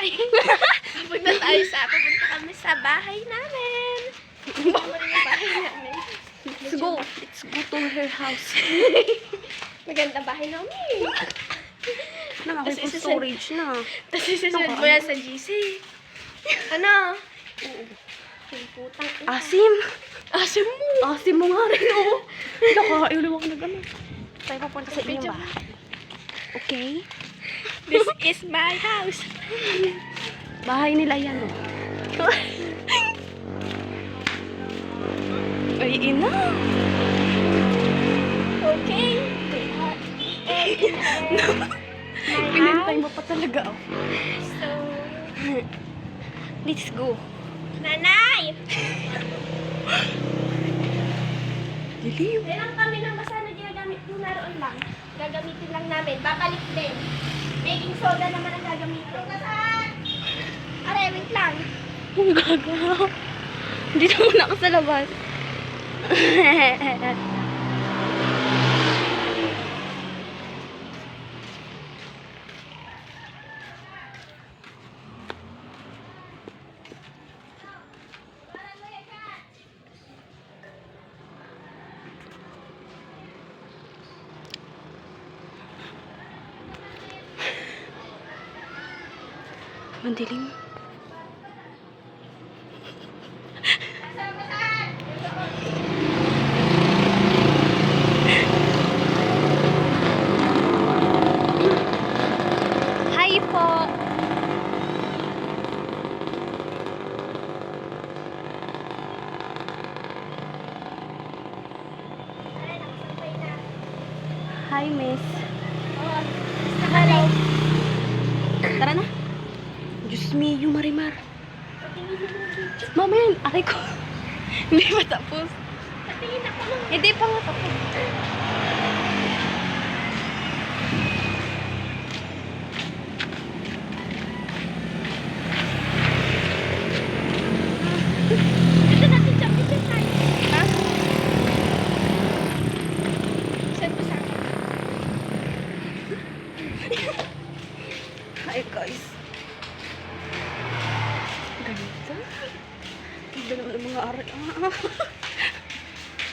bahay. Pupunta kami sa bahay namin. Pupunta rin yung bahay namin. Let's go to her house. Maganda bahay namin. Nakakay po storage na. Tapos isusunod mo yan sa GC. Ano? Putang ina. Asim. Asim mo. Asim mo nga rin, oh. Nakakailuwa ka na gano'n. Tayo papunta sa inyo ba? Okay? This is my house. Bahay nila yan, oh. Ay, ina. Okay. Pinintay mo pa talaga, oh. So, Let's go. nanay! Diliw. Meron kami ng basa na ginagamit ko naroon lang. Gagamitin lang namin. Babalik din. Baking soda naman ang gagamitin. Aray, wait lang. Ang gaga. Dito muna ako sa labas. Mandilim. Hi po. Aray, nakasampay na. Hi, miss. Oh, hello. Tara na. Diyos me, yung Marimar. Patingin mo ng video. Mamaya, aray ko. Hindi pa tapos. Patingin ako ng Hindi pa nga tapos. Dito natin siya. Picture tayo. Ha? Send mo sa akin. Hi, guys. Ganito. Ganda naman ang mga aral.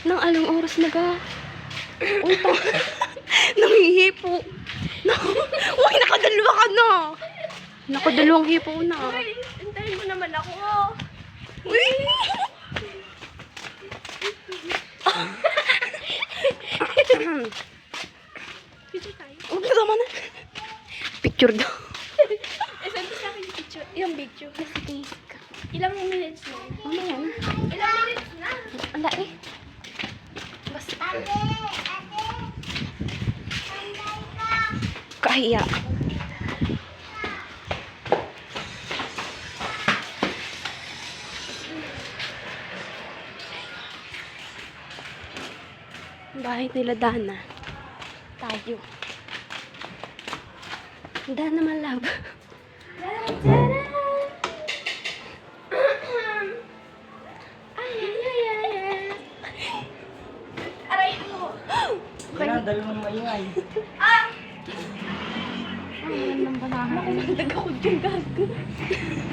Nang anong oras na ga? Utang. Nangihipo. Uy, nakadalawa ka na. Nakadalawang hipo na. Uy, hintayin mo naman ako. Uy! Picture tayo. Huwag na naman na. Picture daw. Send mo sa akin yung picture. Yung video. Sige. Ilang minutes na? Mamaya na. Ilang minutes na? Ala eh. Basta. Kahiya. Bahay nila Dana. Tayo. Dana malab. Ay, ay, ay, ay, ay. Aray ko. Kaya dalawa ng maingay. Ah! Ang walang ng banahan. Naku, nagdagakod yung gago.